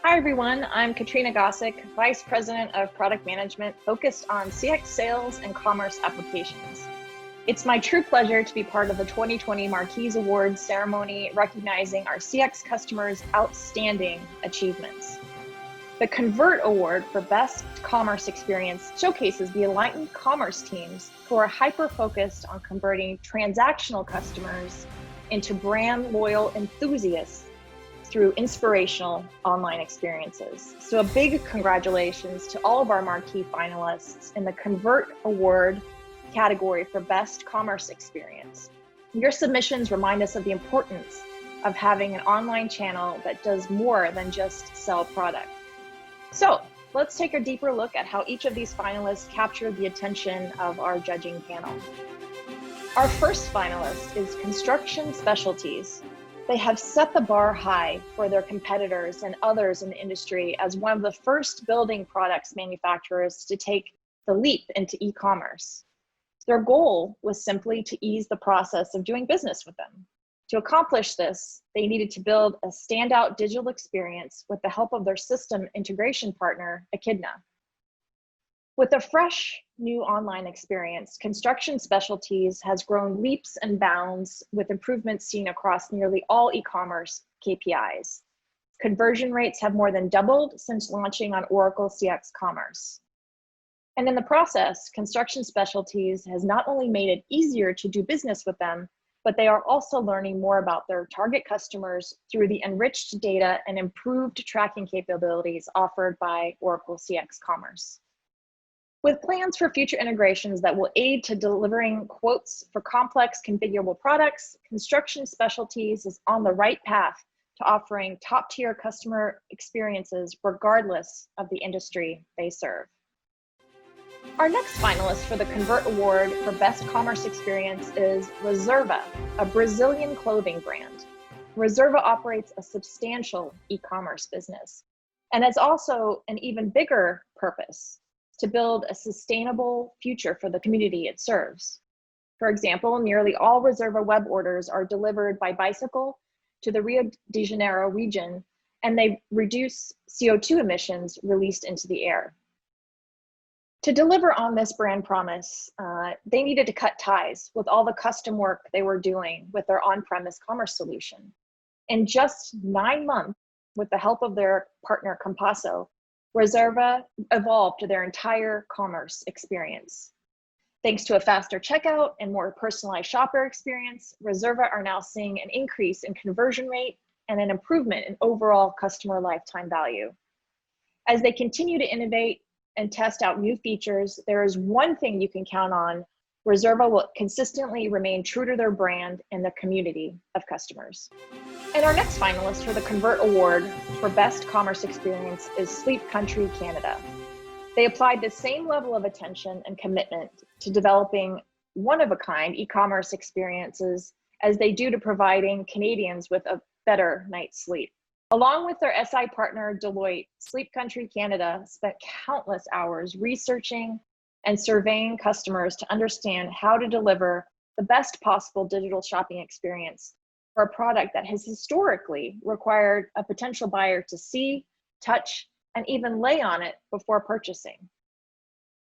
Hi everyone, I'm Katrina Gosek, Vice President of Product Management focused on CX sales and commerce applications. It's my true pleasure to be part of the 2020 Markies Awards ceremony recognizing our CX customers' outstanding achievements. The Convert Award for Best Commerce Experience showcases the enlightened commerce teams who are hyper-focused on converting transactional customers into brand loyal enthusiasts through inspirational online experiences. So a big congratulations to all of our marquee finalists in the Convert Award category for Best Commerce Experience. Your submissions remind us of the importance of having an online channel that does more than just sell product. So let's take a deeper look at how each of these finalists captured the attention of our judging panel. Our first finalist is Construction Specialties. They have set the bar high for their competitors and others in the industry as one of the first building products manufacturers to take the leap into e-commerce. Their goal was simply to ease the process of doing business with them. To accomplish this, they needed to build a standout digital experience with the help of their system integration partner, Echidna. With a fresh, new online experience, Construction Specialties has grown leaps and bounds with improvements seen across nearly all e-commerce KPIs. Conversion rates have more than doubled since launching on Oracle CX Commerce. And in the process, Construction Specialties has not only made it easier to do business with them, but they are also learning more about their target customers through the enriched data and improved tracking capabilities offered by Oracle CX Commerce. With plans for future integrations that will aid to delivering quotes for complex configurable products, Construction Specialties is on the right path to offering top-tier customer experiences regardless of the industry they serve. Our next finalist for the Convert Award for Best Commerce Experience is Reserva, a Brazilian clothing brand. Reserva operates a substantial e-commerce business and has also an even bigger purpose: to build a sustainable future for the community it serves. For example, nearly all Reserva web orders are delivered by bicycle to the Rio de Janeiro region, and they reduce CO2 emissions released into the air. To deliver on this brand promise, they needed to cut ties with all the custom work they were doing with their on-premise commerce solution. In just 9 months, with the help of their partner Compasso, Reserva evolved their entire commerce experience. Thanks to a faster checkout and more personalized shopper experience, Reserva are now seeing an increase in conversion rate and an improvement in overall customer lifetime value. As they continue to innovate and test out new features, there is one thing you can count on: Reserva will consistently remain true to their brand and the community of customers. And our next finalist for the Convert Award for Best Commerce Experience is Sleep Country Canada. They applied the same level of attention and commitment to developing one-of-a-kind e-commerce experiences as they do to providing Canadians with a better night's sleep. Along with their SI partner, Deloitte, Sleep Country Canada spent countless hours researching and surveying customers to understand how to deliver the best possible digital shopping experience for a product that has historically required a potential buyer to see, touch, and even lay on it before purchasing.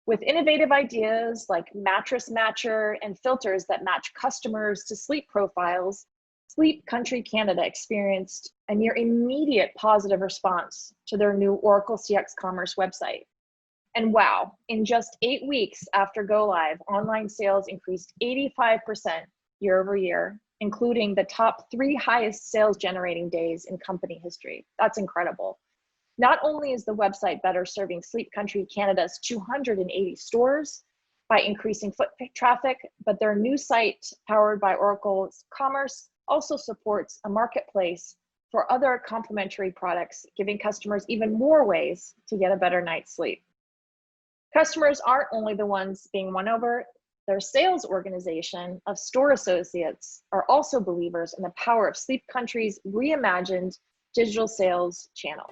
With innovative ideas like mattress matcher and filters that match customers to sleep profiles, Sleep Country Canada experienced a near immediate positive response to their new Oracle CX Commerce website. And wow, in just 8 weeks after go live, online sales increased 85% year over year, including the top 3 highest sales generating days in company history. That's incredible. Not only is the website better serving Sleep Country Canada's 280 stores by increasing foot traffic, but their new site powered by Oracle's Commerce also supports a marketplace for other complementary products, giving customers even more ways to get a better night's sleep. Customers aren't only the ones being won over. Their sales organization of store associates are also believers in the power of Sleep Country's reimagined digital sales channel.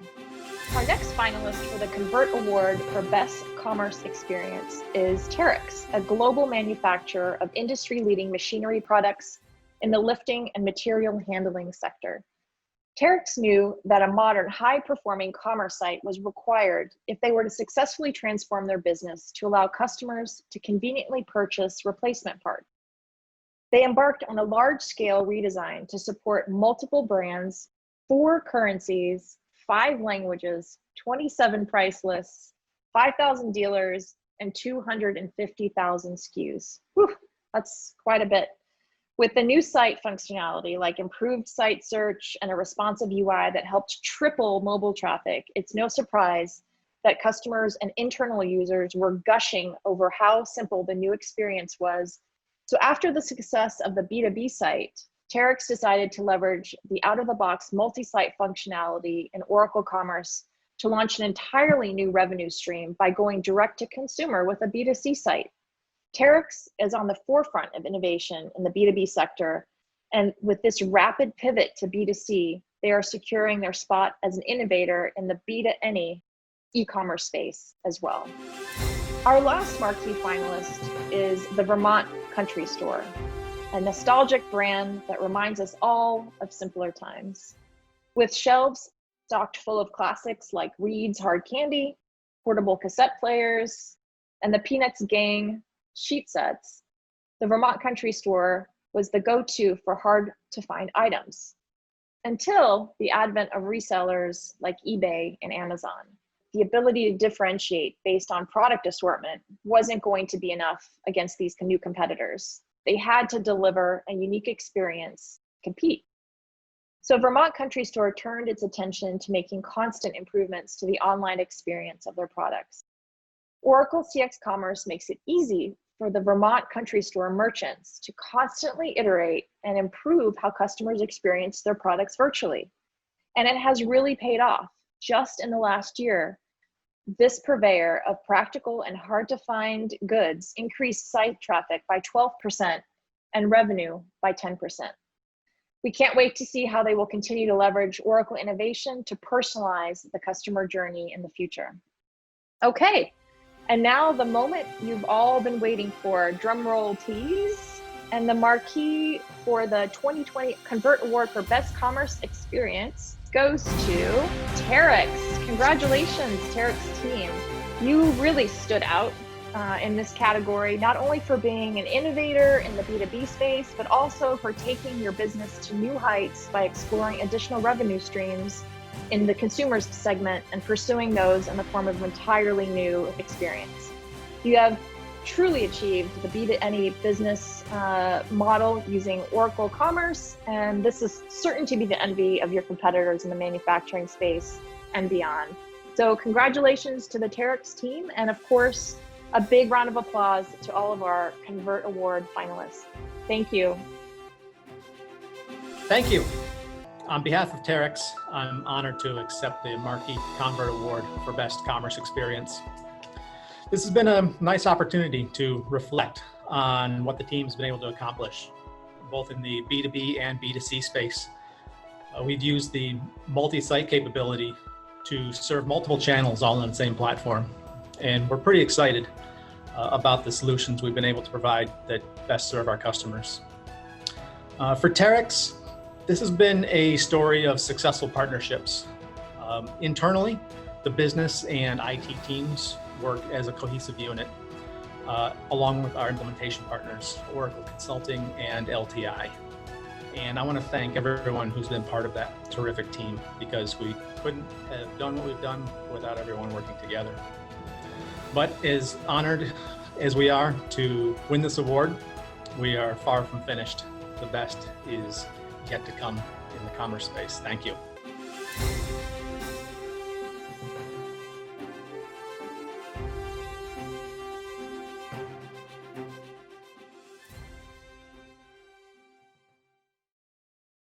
Our next finalist for the Convert Award for Best Commerce Experience is Terex, a global manufacturer of industry-leading machinery products in the lifting and material handling sector. Terex knew that a modern, high-performing commerce site was required if they were to successfully transform their business to allow customers to conveniently purchase replacement parts. They embarked on a large-scale redesign to support multiple brands, 4 currencies, 5 languages, 27 price lists, 5,000 dealers, and 250,000 SKUs. Whew, that's quite a bit. With the new site functionality, like improved site search and a responsive UI that helped triple mobile traffic, it's no surprise that customers and internal users were gushing over how simple the new experience was. So after the success of the B2B site, Terex decided to leverage the out-of-the-box multi-site functionality in Oracle Commerce to launch an entirely new revenue stream by going direct to consumer with a B2C site. Terex is on the forefront of innovation in the B2B sector, and with this rapid pivot to B2C, they are securing their spot as an innovator in the B2Any e-commerce space as well. Our last marquee finalist is the Vermont Country Store, a nostalgic brand that reminds us all of simpler times. With shelves stocked full of classics like Reed's Hard Candy, portable cassette players, and the Peanuts Gang sheet sets, the Vermont Country Store was the go-to for hard-to-find items until the advent of resellers like eBay and Amazon. The ability to differentiate based on product assortment wasn't going to be enough against these new competitors. They had to deliver a unique experience to compete. So Vermont Country Store turned its attention to making constant improvements to the online experience of their products. Oracle CX Commerce makes it easy for the Vermont Country Store merchants to constantly iterate and improve how customers experience their products virtually. And it has really paid off. Just in the last year, this purveyor of practical and hard-to-find goods increased site traffic by 12% and revenue by 10%. We can't wait to see how they will continue to leverage Oracle innovation to personalize the customer journey in the future. Okay. And now the moment you've all been waiting for, drum roll please, and the marquee for the 2020 Convert Award for Best Commerce Experience goes to Terex. Congratulations, Terex team. You really stood out in this category, not only for being an innovator in the B2B space, but also for taking your business to new heights by exploring additional revenue streams in the consumers segment and pursuing those in the form of an entirely new experience. You have truly achieved the B2Any business model using Oracle Commerce, and this is certain to be the envy of your competitors in the manufacturing space and beyond. So congratulations to the Terex team, and of course, a big round of applause to all of our Convert Award finalists. Thank you. Thank you. On behalf of Terex, I'm honored to accept the Markey Convert Award for Best Commerce Experience. This has been a nice opportunity to reflect on what the team's been able to accomplish, both in the B2B and B2C space. We've used the multi-site capability to serve multiple channels all on the same platform. And we're pretty excited about the solutions we've been able to provide that best serve our customers. For Terex, this has been a story of successful partnerships. Internally, the business and IT teams work as a cohesive unit, along with our implementation partners, Oracle Consulting and LTI. And I want to thank everyone who's been part of that terrific team, because we couldn't have done what we've done without everyone working together. But as honored as we are to win this award, we are far from finished. The best is yet to come in the commerce space. Thank you.